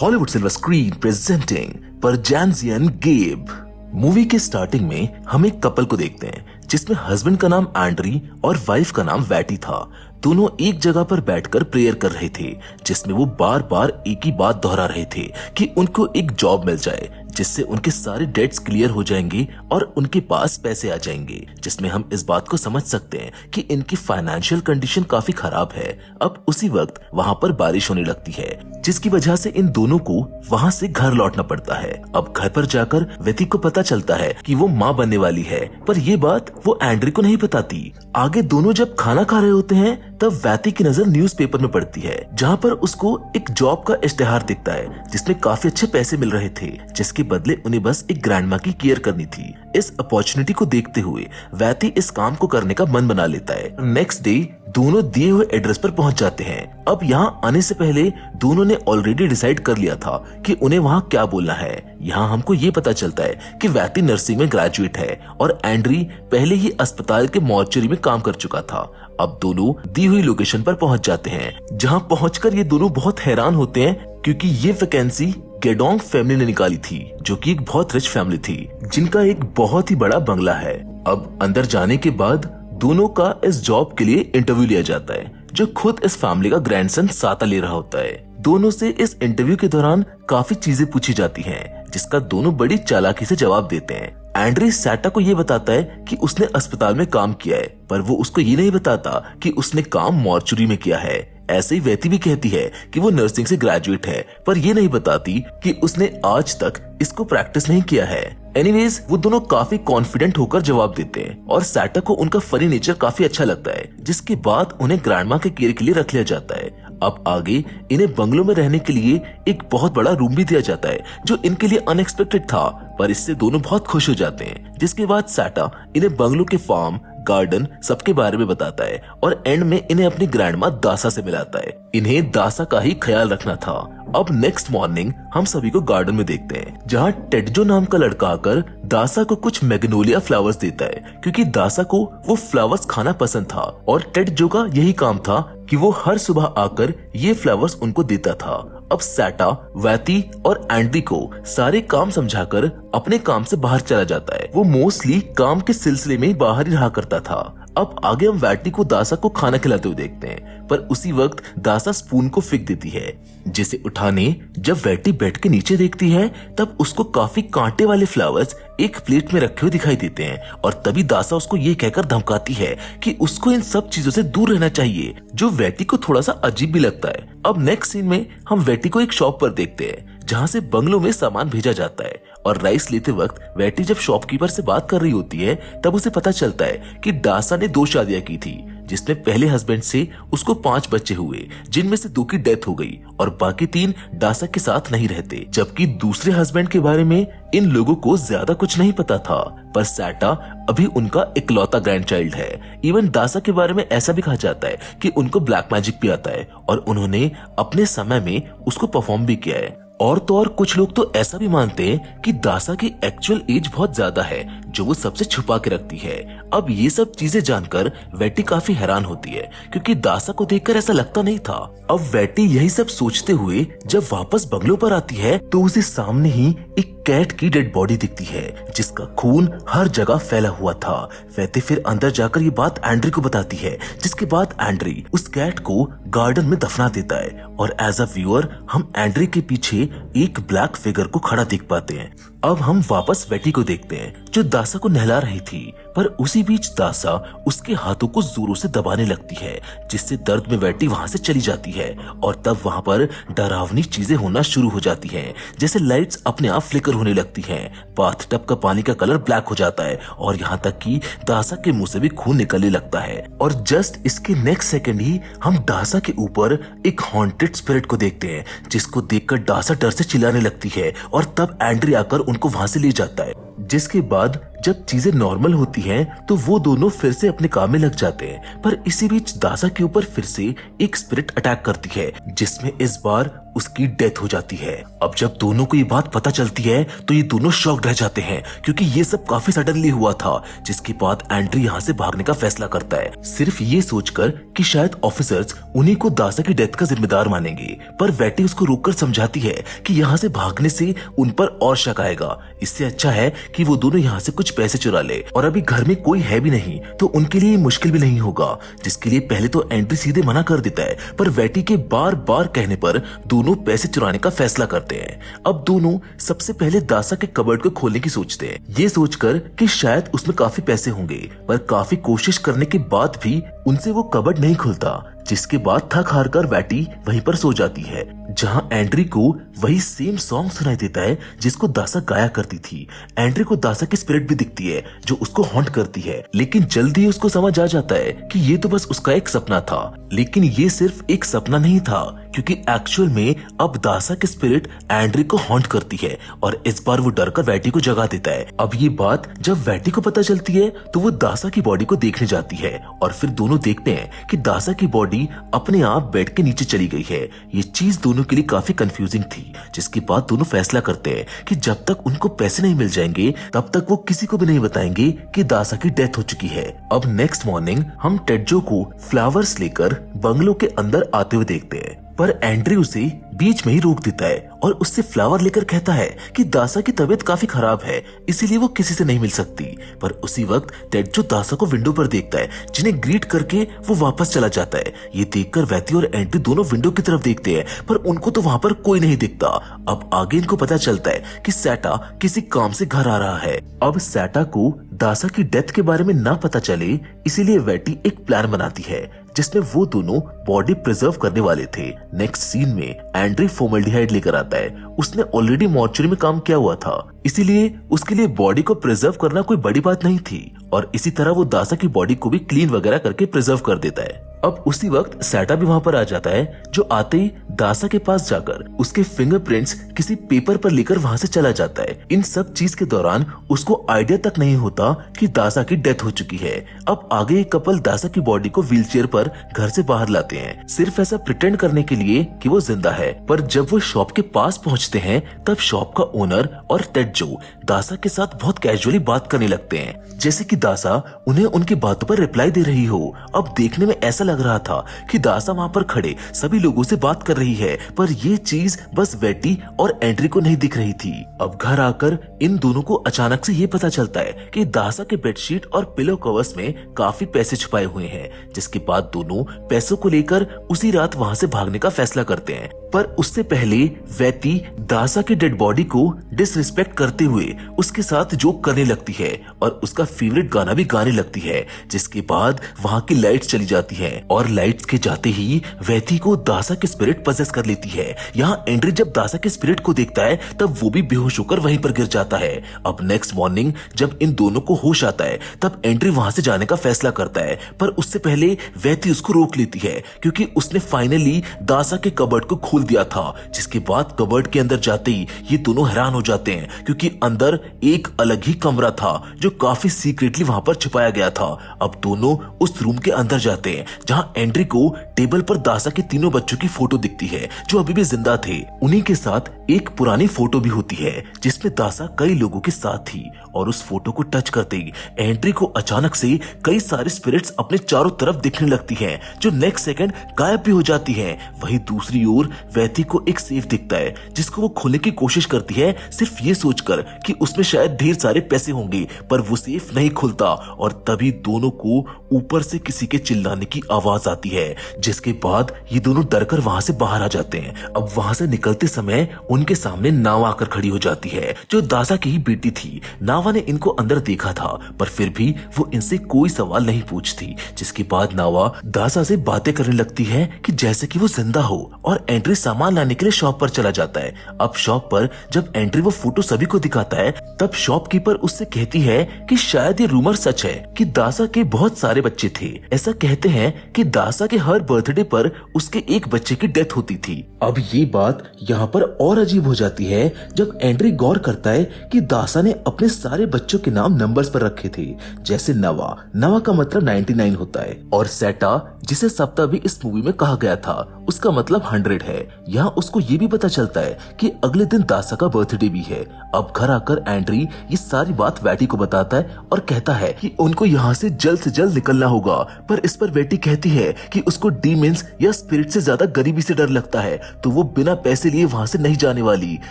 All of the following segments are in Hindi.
हॉलीवुड सिल्वर स्क्रीन प्रेजेंटिंग परजेंजियन गेब। मूवी के स्टार्टिंग में हम एक कपल को देखते हैं जिसमें हस्बैंड का नाम एंड्री और वाइफ का नाम वैटी था। दोनों एक जगह पर बैठकर प्रेयर कर रहे थे जिसमें वो बार बार एक ही बात दोहरा रहे थे कि उनको एक जॉब मिल जाए जिससे उनके सारे डेट्स क्लियर हो जाएंगे और उनके पास पैसे आ जाएंगे, जिसमें हम इस बात को समझ सकते हैं कि इनकी फाइनेंशियल कंडीशन काफी खराब है। अब उसी वक्त वहाँ पर बारिश होने लगती है जिसकी वजह से इन दोनों को वहाँ से घर लौटना पड़ता है। अब घर पर जाकर वेती को पता चलता है कि वो माँ बनने वाली है, पर ये बात वो एंड्री को नहीं बताती। आगे दोनों जब खाना खा रहे होते हैं तब वैती की नजर न्यूज़पेपर में पड़ती है जहाँ पर उसको एक जॉब का इश्तेहार दिखता है जिसमें काफी अच्छे पैसे मिल रहे थे, जिसके बदले उन्हें बस एक ग्रैंडमा की केयर करनी थी। इस अपॉर्चुनिटी को देखते हुए वैती इस काम को करने का मन बना लेता है। नेक्स्ट डे दोनों दिए हुए एड्रेस पर पहुंच जाते हैं। अब यहाँ आने से पहले दोनों ने ऑलरेडी डिसाइड कर लिया था कि उन्हें वहाँ क्या बोलना है। यहाँ हमको ये पता चलता है कि वैती नर्सिंग में ग्रेजुएट है और एंड्री पहले ही अस्पताल के मॉर्चरी में काम कर चुका था। अब दोनों दी हुई लोकेशन पर पहुंच जाते हैं जहां पहुंचकर ये दोनों बहुत हैरान होते हैं क्योंकि ये वैकेंसी गेडोंग फैमिली ने निकाली थी जो कि एक बहुत रिच फैमिली थी जिनका एक बहुत ही बड़ा बंगला है। अब अंदर जाने के बाद दोनों का इस जॉब के लिए इंटरव्यू लिया जाता है जो खुद इस फैमिली का ग्रैंडसन साता ले रहा होता है। दोनों से इस इंटरव्यू के दौरान काफी चीजें पूछी जाती हैं जिसका दोनों बड़ी चालाकी से जवाब देते हैं। एंड्री सैटा को ये बताता है कि उसने अस्पताल में काम किया है, पर वो उसको ये नहीं बताता कि उसने काम मॉर्चुरी में किया है। ऐसे ही वैती भी कहती है कि वो नर्सिंग से ग्रेजुएट है, पर ये नहीं बताती कि उसने आज तक इसको प्रैक्टिस नहीं किया है। एनीवेज वो दोनों काफी कॉन्फिडेंट होकर जवाब देते हैं और सैटा को उनका फनी नेचर काफी अच्छा लगता है, जिसके बाद उन्हें ग्रैंडमा के केयर के लिए रख लिया जाता है। अब आगे इन्हें बंगलों में रहने के लिए एक बहुत बड़ा रूम भी दिया जाता है जो इनके लिए अनएक्सपेक्टेड था, पर इससे दोनों बहुत खुश हो जाते हैं। जिसके बाद सैटा इन्हें बंगलों के फार्म, गार्डन सबके बारे में बताता है और एंड में इन्हें अपनी ग्रैंडमा दासा से मिलाता है। इन्हें दासा का ही ख्याल रखना था। अब नेक्स्ट मॉर्निंग हम सभी को गार्डन में देखते हैं जहाँ टेडजो नाम का लड़का आकर दासा को कुछ मैग्नोलिया फ्लावर्स देता है क्योंकि दासा को वो फ्लावर्स खाना पसंद था और टेडजो का यही काम था कि वो हर सुबह आकर ये फ्लावर्स उनको देता था। अब सैटा वैती और एंड्री को सारे काम समझाकर अपने काम से बाहर चला जाता है। वो मोस्टली काम के सिलसिले में बाहर ही रहा करता था। अब आगे हम वैटी को दासा को खाना खिलाते हुए देखते हैं, पर उसी वक्त दासा स्पून को फेंक देती है जिसे उठाने जब वैटी बेड के नीचे देखती है तब उसको काफी कांटे वाले फ्लावर्स एक प्लेट में रखे हुए दिखाई देते हैं और तभी दासा उसको ये कहकर धमकाती है कि उसको इन सब चीजों से दूर रहना चाहिए, जो वैटी को थोड़ा सा अजीब भी लगता है। अब नेक्स्ट सीन में हम वैटी को एक शॉप पर देखते हैं जहाँ से बंगलों में सामान भेजा जाता है और राइस लेते वक्त वैटी जब शॉपकीपर से बात कर रही होती है तब उसे पता चलता है कि दासा ने 2 शादियां की थी जिसमें पहले हस्बैंड से उसको 5 बच्चे हुए जिनमें से 2 की डेथ हो गई और बाकी 3 दासा के साथ नहीं रहते, जबकि दूसरे हस्बैंड के बारे में इन लोगों को ज्यादा कुछ नहीं पता था। पर सैटा अभी उनका इकलौता ग्रैंडचाइल्ड है। इवन दासा के बारे में ऐसा भी कहा जाता है कि उनको ब्लैक मैजिक भी आता है और उन्होंने अपने समय में उसको परफॉर्म भी किया है। और तो और कुछ लोग तो ऐसा भी मानते हैं कि दासा की एक्चुअल एज बहुत ज्यादा है जो वो सबसे छुपा के रखती है। अब ये सब चीजें जानकर वैटी काफी हैरान होती है क्योंकि दासा को देखकर ऐसा लगता नहीं था। अब वैटी यही सब सोचते हुए जब वापस बंगलों पर आती है तो उसे सामने ही एक कैट की डेड बॉडी दिखती है जिसका खून हर जगह फैला हुआ था। वैटी फिर अंदर जाकर ये बात एंड्री को बताती है, जिसके बाद एंड्री उस कैट को गार्डन में दफना देता है और एज अ व्यूअर हम एंड्री के पीछे एक ब्लैक फिगर को खड़ा देख पाते हैं। अब हम वापस वैटी को देखते हैं जो दासा को नहला रही थी, पर उसी बीच दासा उसके हाथों को जोरों से दबाने लगती है जिससे दर्द में वैटी वहां से चली जाती है और तब वहां पर डरावनी चीजें होना शुरू हो जाती हैं, जैसे लाइट्स अपने आप फ्लिकर होने लगती हैं, बाथटब का पानी का कलर ब्लैक हो जाता है और यहाँ तक कि दासा के मुंह से भी खून निकलने लगता है। और जस्ट इसके नेक्स्ट सेकंड ही हम दासा के ऊपर एक हॉन्टेड स्पिरिट को देखते हैं जिसको देखकर दासा डर से चिल्लाने लगती है और तब एंड्री आकर उनको वहां से ले जाता है। जिसके बाद जब चीजें नॉर्मल होती हैं तो वो दोनों फिर से अपने काम में लग जाते हैं, पर इसी बीच दासा के ऊपर फिर से एक स्पिरिट अटैक करती है जिसमें इस बार उसकी डेथ हो जाती है। अब जब दोनों को ये बात पता चलती है तो ये दोनों शॉक्ड रह जाते हैं क्योंकि ये सब काफी सडनली हुआ था, जिसके बाद एंड्री यहाँ से भागने का फैसला करता है, सिर्फ ये सोचकर कि शायद ऑफिसर्स उन्हीं को दासा की डेथ का जिम्मेदार मानेंगे। पर वेटी उसको रोककर समझाती है कि यहाँ से भागने से उन पर और शक आएगा, इससे अच्छा है कि वो दोनों यहाँ से कुछ पैसे चुरा ले, और अभी घर में कोई है भी नहीं तो उनके लिए मुश्किल भी नहीं होगा, जिसके लिए पहले तो एंड्री सीधे मना कर देता है। पर वेटी के बार बार कहने पर दोनों पैसे चुराने का फैसला करते हैं। अब दोनों सबसे पहले दासा के कबर्ड को खोलने की सोचते हैं, ये सोचकर कि शायद उसमें काफी पैसे होंगे, पर काफी कोशिश करने के बाद भी उनसे वो कबर्ड नहीं खुलता, जिसके बाद थक हार कर वेटी वहीं पर सो जाती है, जहां एंड्री को वही सेम सॉन्ग सुनाई देता है जिसको दासा गाया करती थी। एंड्री को दासा की स्पिरिट भी दिखती है जो उसको हॉन्ट करती है, लेकिन जल्दी उसको समझ आ जाता है कि ये तो बस उसका एक सपना था। लेकिन ये सिर्फ एक सपना नहीं था, क्योंकि एक्चुअल में अब दासा की स्पिरिट एंड्री को हॉन्ट करती है और इस बार वो डरकर वेटी को जगा देता है। अब ये बात जब वेटी को पता चलती है तो वो दासा की बॉडी को देखने जाती है और फिर दोनों देखते हैं कि दासा की बॉडी अपने आप बेड के नीचे चली गई है। ये चीज दोनों के लिए काफी कंफ्यूजिंग थी, जिसके बाद दोनों फैसला करते हैं कि जब तक उनको पैसे नहीं मिल जाएंगे तब तक वो किसी को भी नहीं बताएंगे कि दासा की डेथ हो चुकी है। अब नेक्स्ट मॉर्निंग हम टेड्जो को फ्लावर्स लेकर बंगलो के अंदर आते हुए देखते हैं, पर एंड्री उसे बीच में ही रोक देता है और उससे फ्लावर लेकर कहता है कि दासा की तबीयत काफी खराब है, इसीलिए वो किसी से नहीं मिल सकती। पर उसी वक्त टेड्जो दासा को विंडो पर देखता है, जिन्हें ग्रीट करके वो वापस चला जाता है। ये देखकर वेती और एंड्री दोनों विंडो की तरफ देखते हैं, पर उनको तो वहां पर कोई नहीं दिखता। अब आगे इनको पता चलता है कि सैटा किसी काम से घर आ रहा है। अब सैटा को दासा की डेथ के बारे में ना पता चले, इसीलिए वेटी एक प्लान बनाती है जिसमें वो दोनों बॉडी प्रिजर्व करने वाले थे। नेक्स्ट सीन में एंड्री फॉर्मल्डिहाइड लेकर आता है। उसने ऑलरेडी मॉर्चरी में काम किया हुआ था, इसीलिए उसके लिए बॉडी को प्रिजर्व करना कोई बड़ी बात नहीं थी, और इसी तरह वो दासा की बॉडी को भी क्लीन वगैरह करके प्रिजर्व कर देता है। अब उसी वक्त सैटा भी वहां पर आ जाता है, जो आते ही दासा के पास जाकर उसके फिंगरप्रिंट्स किसी पेपर पर लेकर वहां से चला जाता है। इन सब चीज के दौरान उसको आइडिया तक नहीं होता कि दासा की डेथ हो चुकी है। अब आगे एक कपल दासा की बॉडी को व्हीलचेयर पर घर से बाहर लाते हैं, सिर्फ ऐसा प्रिटेंड करने के लिए कि वो जिंदा है। पर जब वो शॉप के पास पहुंचते हैं तब शॉप का ओनर और टेड्जो दासा के साथ बहुत कैजुअली बात करने लगते हैं, जैसे कि दासा उन्हें उनकी बातों पर रिप्लाई दे रही हो। अब देखने में ऐसा लग रहा था कि दासा वहां पर खड़े सभी लोगों से बात कर रही है, पर ये चीज बस वेटी और एंड्री को नहीं दिख रही थी। अब घर आकर इन दोनों को अचानक से ये पता चलता है कि दासा के बेडशीट और पिलो कवर्स में काफी पैसे छुपाए हुए हैं, जिसके बाद दोनों पैसों को लेकर उसी रात वहां से भागने का फैसला करते हैं। पर उससे पहले वेती दासा की डेड बॉडी को डिसरिस्पेक्ट करते हुए उसके साथ जोक करने लगती है और उसका फेवरेट गाना भी गाने लगती है, जिसके बाद वहां की लाइट्स चली जाती हैं और लाइट्स के जाते ही वेती को दासा की स्पिरिट पजेस कर लेती है। यहाँ एंड्री जब दासा की स्पिरिट को देखता है तब वो भी बेहोश होकर वहीं पर गिर जाता है। अब नेक्स्ट मॉर्निंग जब इन दोनों को होश आता है तब एंड्री वहां से जाने का फैसला करता है, पर उससे पहले वेती उसको रोक लेती है क्योंकि उसने फाइनली दासा के कबर्ड को खोल दिया था। जिसके बाद कबर्ड के अंदर जाते ही ये दोनों हैरान हो जाते हैं क्योंकि अंदर एक अलग ही कमरा था जो काफी सीक्रेटली वहां पर छुपाया गया था। अब दोनों उस रूम के अंदर जाते हैं जहां एंड्री को टेबल पर दासा के तीनों बच्चों की फोटो दिखती है जो अभी भी जिंदा थे। उन्हीं के साथ एक पुरानी फोटो भी होती है जिसमें दासा कई लोगों के साथ थी, और उस फोटो को टच करते ही एंड्री को अचानक से कई सारे स्पिरिट्स अपने चारों तरफ दिखने लगती हैं जो नेक्स्ट सेकंड गायब भी हो जाती हैं। वहीं दूसरी ओर वेती को एक सेफ दिखता है जिसको वो खोलने की कोशिश करती है, सिर्फ ये सोचकर कि उसमें शायद ढेर सारे पैसे होंगे, पर वो सेफ नहीं खुलता और तभी दोनों को ऊपर से किसी के चिल्लाने की आवाज आती है, जिसके बाद ये दोनों डरकर वहां से बाहर आ जाते हैं। अब वहां से निकलते समय उनके सामने नावा आकर खड़ी हो जाती है जो दासा की ही बेटी थी। नावा ने इनको अंदर देखा था पर फिर भी वो इनसे कोई सवाल नहीं पूछती, जिसके बाद नावा दासा से बातें करने लगती है कि जैसे कि वो जिंदा हो, और एंड्री सामान लाने के लिए शॉप पर चला जाता है। अब शॉप पर जब एंड्री वो फोटो सभी को दिखाता है तब शॉपकीपर उससे कहती है कि शायद ये रूमर सच है कि दासा के बहुत सारे बच्चे थे। ऐसा कहते हैं कि दासा के हर बर्थडे पर उसके एक बच्चे की डेथ होती थी। अब ये बात यहाँ पर और अजीब हो जाती है जब एंड्री गौर करता है कि दासा ने अपने सारे बच्चों के नाम नंबर्स पर रखे थे, जैसे नवा, नवा का मतलब 99 होता है, और सेटा जिसे सप्ताह भी इस मूवी में कहा गया था उसका मतलब 100 है। यहाँ उसको ये भी पता चलता है कि अगले दिन दासा का बर्थडे भी है। अब घर आकर एंड्री ये सारी बात वैटी को बताता है और कहता है कि उनको यहाँ से जल्द निकलना होगा, पर इस पर वैटी कहती है कि उसको डीमंस या स्पिरिट से ज्यादा गरीबी से डर लगता है, तो वो बिना पैसे लिए वहाँ से नहीं जाने वाली।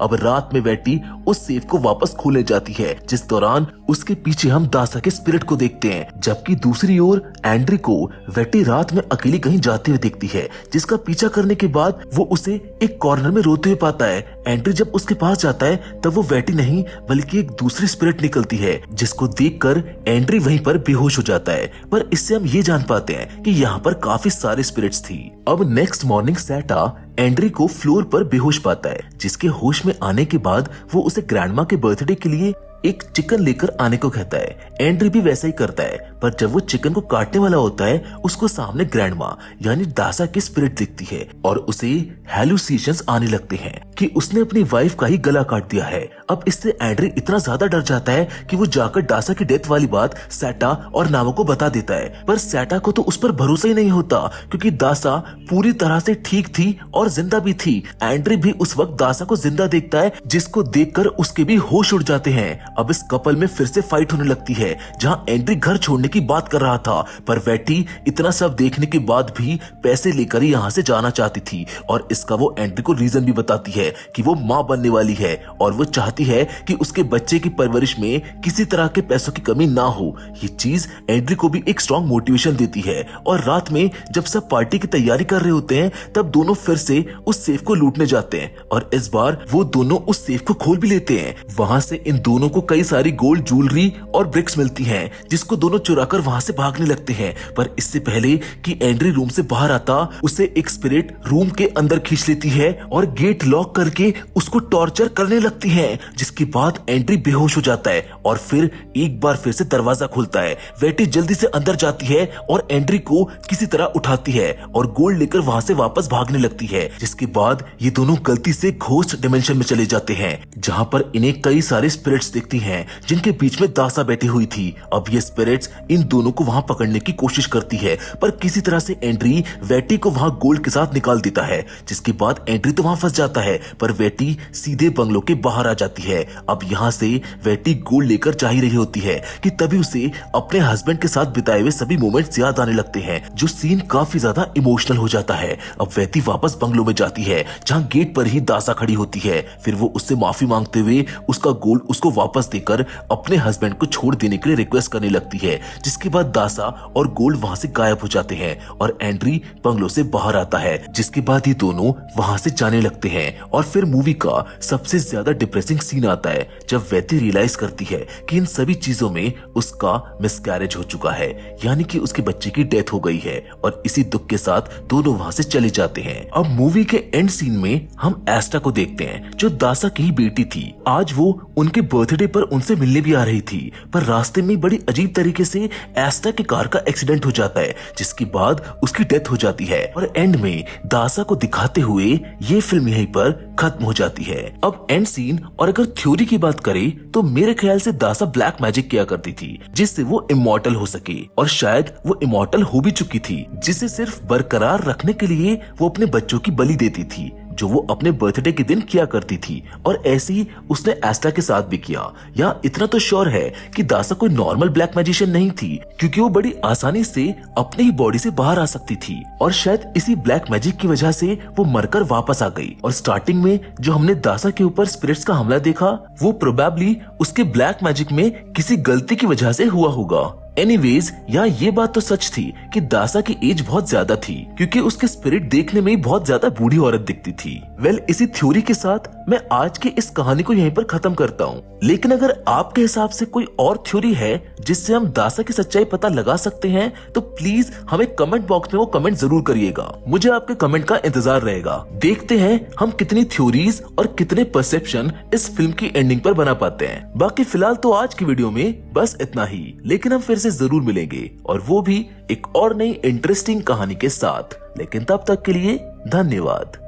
अब रात में वैटी उस सेफ को वापस खोलने जाती है, जिस दौरान उसके पीछे हम दासा के स्पिरिट को देखते हैं, जबकि दूसरी ओर एंड्री को वैटी रात में अकेली कहीं जाते हुए देखती है, जिसका पीछा करने के बाद वो उसे एक कॉर्नर में रोते हुए पाता है। एंड्री जब उसके पास जाता है तब वो वैटी नहीं बल्कि एक दूसरी स्पिरिट निकलती है, जिसको देखकर एंड्री वहीं पर बेहोश हो जाता है। पर इससे हम ये जान पाते हैं कि यहाँ पर काफी सारे स्पिरिट्स थी। अब नेक्स्ट मॉर्निंग सेटा एंड्री को फ्लोर पर बेहोश पाता है, जिसके होश में आने के बाद वो उसे ग्रैंडमा के बर्थडे के लिए एक चिकन लेकर आने को कहता है। एंड्री भी वैसा ही करता है, पर जब वो चिकन को काटने वाला होता है उसको सामने ग्रैंडमा यानी दासा की स्पिरिट दिखती है और उसे हैलुसिनेशंस आने लगते हैं कि उसने अपनी वाइफ का ही गला काट दिया है। अब इससे एंड्री इतना ज्यादा डर जाता है कि वो जाकर दासा की डेथ वाली बात सेटा और नावो को बता देता है, पर सेटा को तो उस पर भरोसा ही नहीं होता क्योंकि दासा पूरी तरह से ठीक थी और जिंदा भी थी। एंड्री भी उस वक्त दासा को जिंदा देखता है, जिसको देखकर उसके भी होश उड़ जाते हैं। अब इस कपल में फिर से फाइट होने लगती है, जहां एंड्री घर छोड़ने की बात कर रहा था, पर वैटी इतना सब देखने के बाद भी पैसे लेकर ही यहाँ से जाना चाहती थी, और इसका वो एंड्री को रीजन भी बताती है कि वो माँ बनने वाली है और वो चाहती है कि उसके बच्चे की परवरिश में किसी तरह के पैसों की कमी ना हो। ये चीज एंड्री को भी एक स्ट्रॉन्ग मोटिवेशन देती है, और रात में जब सब पार्टी की तैयारी कर रहे होते हैं तब दोनों फिर से उस सेफ को लूटने जाते हैं, और इस बार वो दोनों उस सेफ को खोल भी लेते हैं। वहां से इन दोनों को कई सारी गोल्ड ज्वेलरी और ब्रिक्स मिलती हैं, जिसको दोनों चुराकर वहां से भागने लगते हैं। पर इससे पहले कि एंड्री रूम से बाहर आता, उसे एक स्पिरिट रूम के अंदर खींच लेती है और गेट लॉक करके उसको टॉर्चर करने लगती है, जिसके बाद एंड्री बेहोश हो जाता है और फिर एक बार फिर से दरवाजा खुलता है। वैटी जल्दी से अंदर जाती है और एंड्री को किसी तरह उठाती है और गोल्ड लेकर वहां से वापस भागने लगती है, जिसके बाद ये दोनों गलती से घोस्ट डिमेंशन में चले जाते हैं, जहां पर इन्हें कई सारे स्पिरिट्स दिखती हैं, जिनके बीच में दासा बैठी हुई थी। अब ये स्पिरिट्स इन दोनों को वहां पकड़ने की कोशिश करती है, पर किसी तरह से एंड्री वैटी को वहां गोल्ड के साथ निकाल देता है, जिसके बाद एंड्री तो वहां फंस जाता है, पर वैटी सीधे बंगलों के बाहर आ जाती है। अब यहाँ से वैटी गोल्ड लेकर जा ही रही होती है कि तभी उसे अपने हस्बैंड के साथ बिताए हुए सभी मोमेंट्स याद आने लगते हैं, जो सीन काफी ज्यादा इमोशनल हो जाता है। अब वैटी वापस बंगलों में जाती है, जहाँ गेट पर ही दासा खड़ी होती है। फिर वो उससे माफी मांगते हुए उसका गोल्ड उसको वापस देकर अपने हस्बैंड को छोड़ देने के लिए रिक्वेस्ट करने लगती है, जिसके बाद दासा और गोल्ड वहां से गायब हो जाते हैं और एंड्री बंगलों से बाहर आता है, जिसके बाद ये दोनों वहां से जाने लगते हैं। और फिर मूवी का सबसे ज्यादा डिप्रेसिंग सीन आता है, जब वैती रियलाइज करती है कि इन सभी चीजों में उसका मिसकैरेज हो चुका है, यानी कि उसके बच्चे की डेथ हो गई है, और इसी दुख के साथ दोनों वहां से चले जाते हैं। अब मूवी के एंड सीन में हम एस्टा को देखते हैं, जो दासा की ही बेटी थी। आज वो उनके बर्थडे पर उनसे मिलने भी आ रही थी, पर रास्ते में बड़ी अजीब तरीके से एस्टा की कार का एक्सीडेंट हो जाता है, जिसके बाद उसकी डेथ हो जाती है, और एंड में दासा को दिखाते हुए ये फिल्म यहीं पर खत्म हो जाती है। अब एंड सीन और अगर थ्योरी की बात करें तो मेरे ख्याल से दासा ब्लैक मैजिक किया करती थी, जिससे वो इमॉर्टल हो सके, और शायद वो इमॉर्टल हो भी चुकी थी, जिसे सिर्फ बरकरार रखने के लिए वो अपने बच्चों की बलि देती थी, जो वो अपने बर्थडे के दिन किया करती थी, और ऐसे ही उसने एस्टा के साथ भी किया। या इतना तो श्योर है कि दासा कोई नॉर्मल ब्लैक मैजिशियन नहीं थी, क्योंकि वो बड़ी आसानी से अपने ही बॉडी से बाहर आ सकती थी, और शायद इसी ब्लैक मैजिक की वजह से वो मरकर वापस आ गई। और स्टार्टिंग में जो हमने दासा के ऊपर स्पिरिट्स का हमला देखा, वो प्रोबेबली उसके ब्लैक मैजिक में किसी गलती की वजह से हुआ होगा। एनीवेज, यहाँ ये बात तो सच थी कि दासा की एज बहुत ज्यादा थी, क्योंकि उसके स्पिरिट देखने में बहुत ज्यादा बूढ़ी औरत दिखती थी। इसी थ्योरी के साथ मैं आज की इस कहानी को यहीं पर खत्म करता हूँ। लेकिन अगर आपके हिसाब से कोई और थ्योरी है जिससे हम दासा की सच्चाई पता लगा सकते हैं तो प्लीज हमें कमेंट बॉक्स में वो कमेंट जरूर करिएगा। मुझे आपके कमेंट का इंतजार रहेगा। देखते हैं हम कितनी थ्योरीज और कितने परसेप्शन इस फिल्म की एंडिंग पर बना पाते हैं। बाकी फिलहाल तो आज की वीडियो में बस इतना ही, लेकिन हम फिर से जरूर मिलेंगे और वो भी एक और नई इंटरेस्टिंग कहानी के साथ। लेकिन तब तक के लिए धन्यवाद।